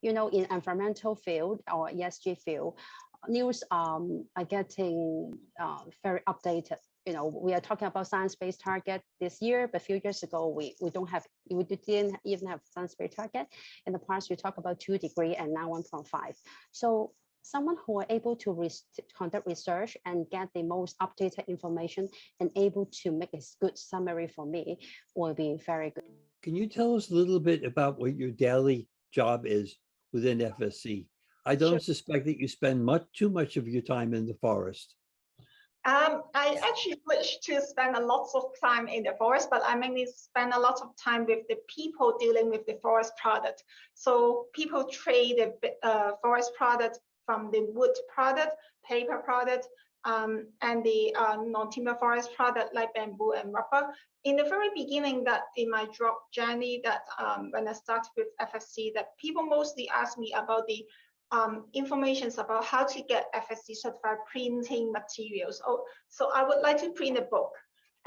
in environmental field or ESG field, news are getting very updated. We are talking about science-based target this year, but a few years ago, we didn't even have science-based target. In the past, we talk about 2 degrees and now 1.5. So someone who are able to conduct research and get the most updated information and able to make a good summary for me will be very good. Can you tell us a little bit about what your daily job is within FSC? I don't suspect that you spend too much of your time in the forest. I actually wish to spend a lot of time in the forest, but I mainly spend a lot of time with the people dealing with the forest product. So people trade the forest product from the wood product, paper product, and the non-timber forest product like bamboo and rubber. In the very beginning, that in my job journey, that when I started with FSC, that people mostly ask me about the information about how to get FSC certified printing materials. So I would like to print a book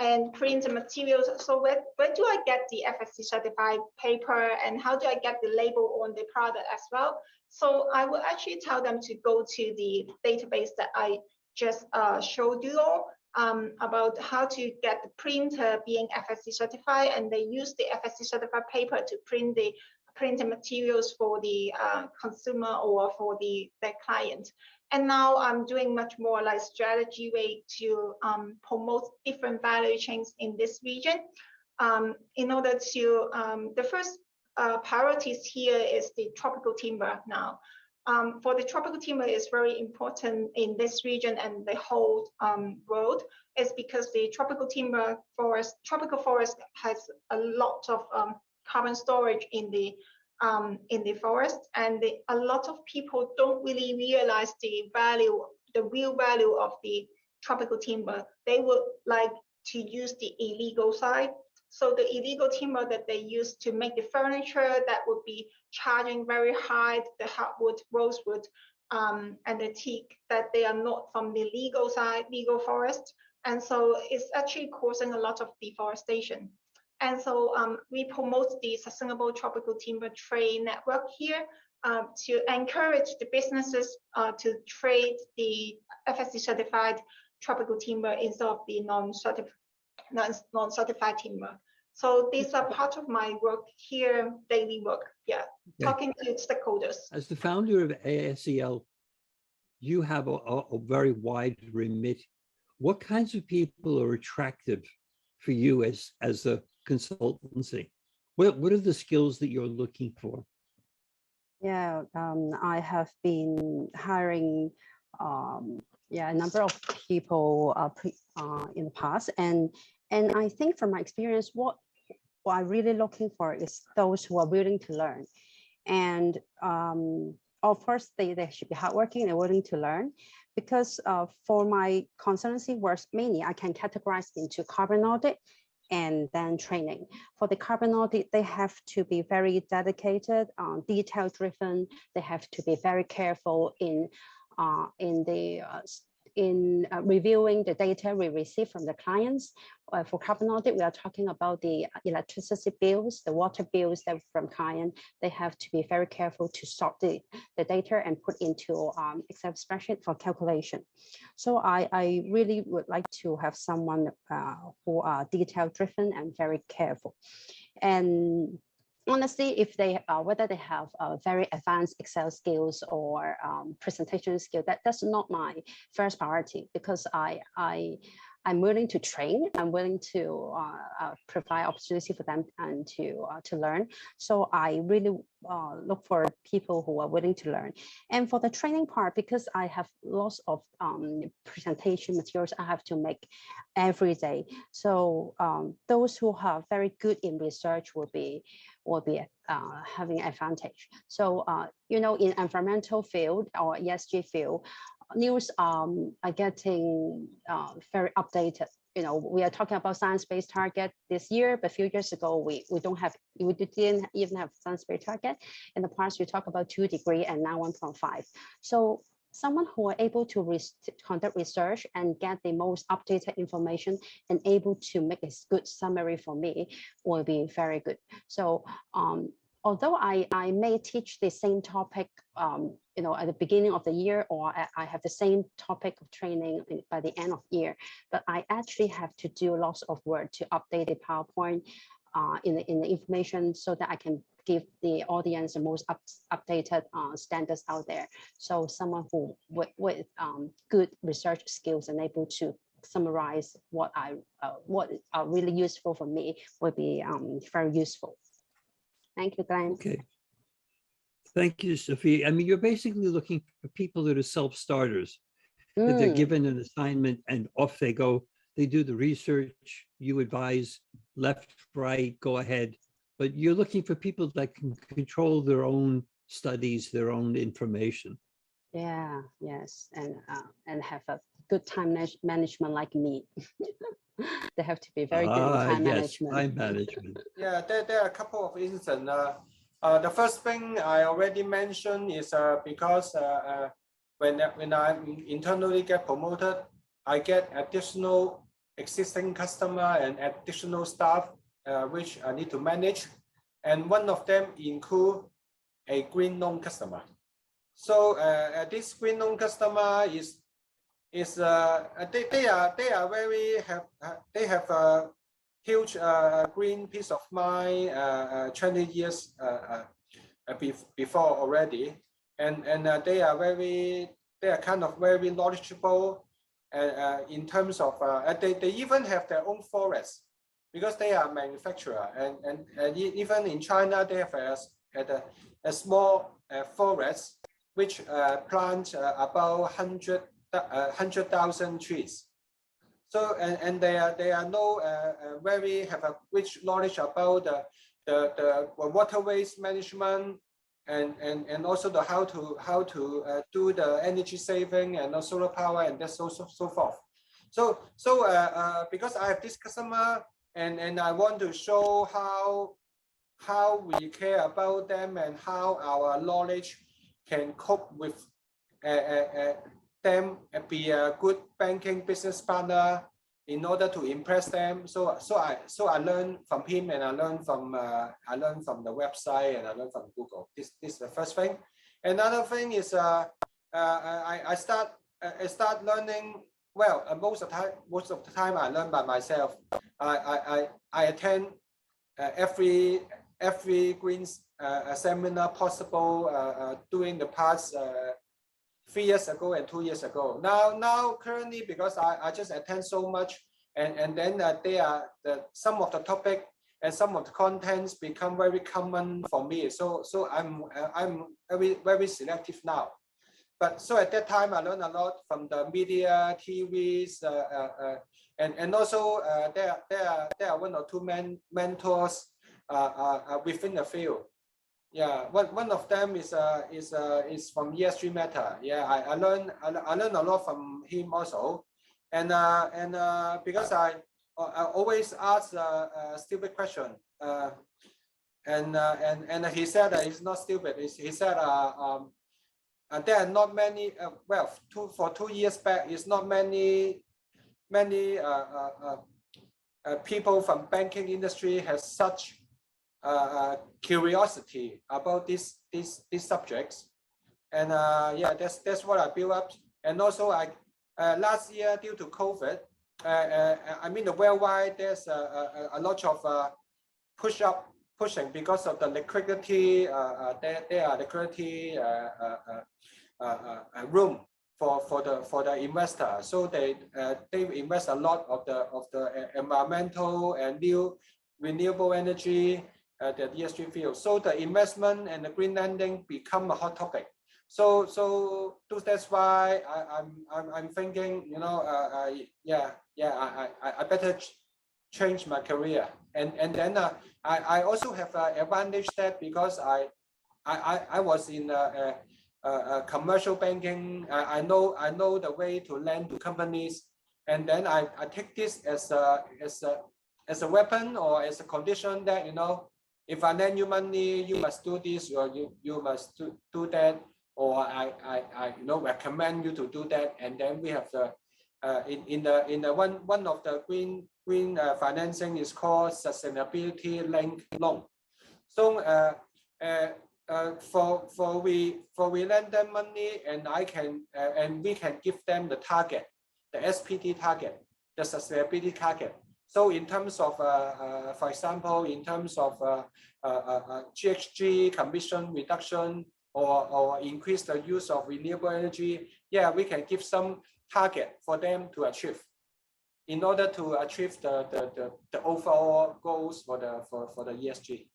and print the materials. So where do I get the FSC certified paper, and how do I get the label on the product as well? So I will actually tell them to go to the database that I just showed you all about how to get the printer being FSC certified, and they use the FSC certified paper to print the materials for the consumer or for their client. And now I'm doing much more like strategy way to promote different value chains in this region. In order to, the first priorities here is the tropical timber now. For the tropical timber is very important in this region and the whole world, is because the tropical forest has a lot of carbon storage in the forest, and a lot of people don't really realize the real value of the tropical timber. They would like to use the illegal side. So the illegal timber that they use to make the furniture, that would be charging very high, the hardwood, rosewood, and the teak, that they are not from the legal side, legal forest. And so it's actually causing a lot of deforestation. And so we promote the sustainable tropical timber trade network here to encourage the businesses to trade the FSC certified tropical timber instead of the non-certified timber. So these are part of my work here, daily work. Yeah, talking to stakeholders. As the founder of ASCL, you have a very wide remit. What kinds of people are attractive for you as a consultancy? What are the skills that you're looking for? Yeah, I have been hiring a number of people in the past, and I think from my experience, what I'm really looking for is those who are willing to learn, and of course they should be hardworking and willing to learn, because for my consultancy works mainly I can categorize into carbon audit and then training. For the carbon audit, they have to be very dedicated, detail driven. They have to be very careful in reviewing the data we receive from the clients. For carbon audit, we are talking about the electricity bills, the water bills that from client. They have to be very careful to sort the data and put into Excel spreadsheet for calculation. So I really would like to have someone who are detail driven and very careful. And honestly, if they whether they have very advanced Excel skills or presentation skill, that's not my first priority, because I'm willing to train. I'm willing to provide opportunity for them and to learn. So I really look for people who are willing to learn. And for the training part, because I have lots of presentation materials I have to make every day. So those who are very good in research will be having advantage. So in environmental field or ESG field, news are getting very updated. We are talking about science-based target this year, but a few years ago we didn't even have science-based target. In the past, we talk about 2 degrees and now 1.5. So someone who are able to conduct research and get the most updated information and able to make a good summary for me will be very good. So although I may teach the same topic, you know, at the beginning of the year, or I have the same topic of training by the end of the year, but I actually have to do lots of work to update the PowerPoint in the information so that I can give the audience the most updated standards out there. So someone who with good research skills and able to summarize what are really useful for me would be very useful. Thank you, Glenn. Okay. Thank you, Sophia. I mean, you're basically looking for people that are self-starters, that they're given an assignment and off they go. They do the research, you advise left, right, go ahead. But you're looking for people that can control their own studies, their own information. Yeah, yes, and have a good time management like me. They have to be very good in time management. Time management. Yeah, there are a couple of instances. The first thing I already mentioned is because when I internally get promoted, I get additional existing customer and additional staff which I need to manage, and one of them include a green loan customer. So this green loan customer they have a huge green piece of mind 20 years before already, and they are kind of very knowledgeable in terms of they even have their own forest because they are a manufacturer, and even in China they have a small forest which plants about 100,000 trees. So and they are have a rich knowledge about the waterways management and also the how to do the energy saving and also solar power and so forth. So because I have this customer and I want to show how we care about them and how our knowledge can cope with them and be a good banking business partner in order to impress them. So I learn from him, and I learn from the website, and I learn from Google. This is the first thing. Another thing is I start learning. Well, most of the time I learn by myself. I attend every green seminar possible during the past 3 years ago and 2 years ago. Now currently, because I just attend so much, and then some of the topic and some of the contents become very common for me. So I'm very selective now. But so at that time I learned a lot from the media, TVs, and also there are 1 or 2 mentors within the field. Yeah, one of them is from ESG Meta. Yeah, I learned a lot from him also, and because I always ask a stupid question, and he said it's not stupid. He said there are not many. For 2 years back, it's not many people from banking industry has such curiosity about these subjects, and yeah, that's what I built up. And also last year, due to COVID, I mean the worldwide, there's a lot of pushing because of the liquidity. There are liquidity room for the investor, so they invest a lot of the environmental and new renewable energy, the ESG field. So the investment and the green lending become a hot topic. So that's why I'm thinking, you know, I better change my career. And then I also have an advantage that because I was in commercial banking, I know the way to lend to companies, and then I take this as a weapon or as a condition that, you know, if I lend you money, you must do this or you must do that, or I you know, recommend you to do that. And then we have the in the one of the green financing is called sustainability linked loan. So we lend them money, and we can give them the target, the SPD target, the sustainability target. So in terms of, for example, in terms of GHG emission reduction, or increase the use of renewable energy, yeah, we can give some target for them to achieve, in order to achieve the overall goals for the ESG.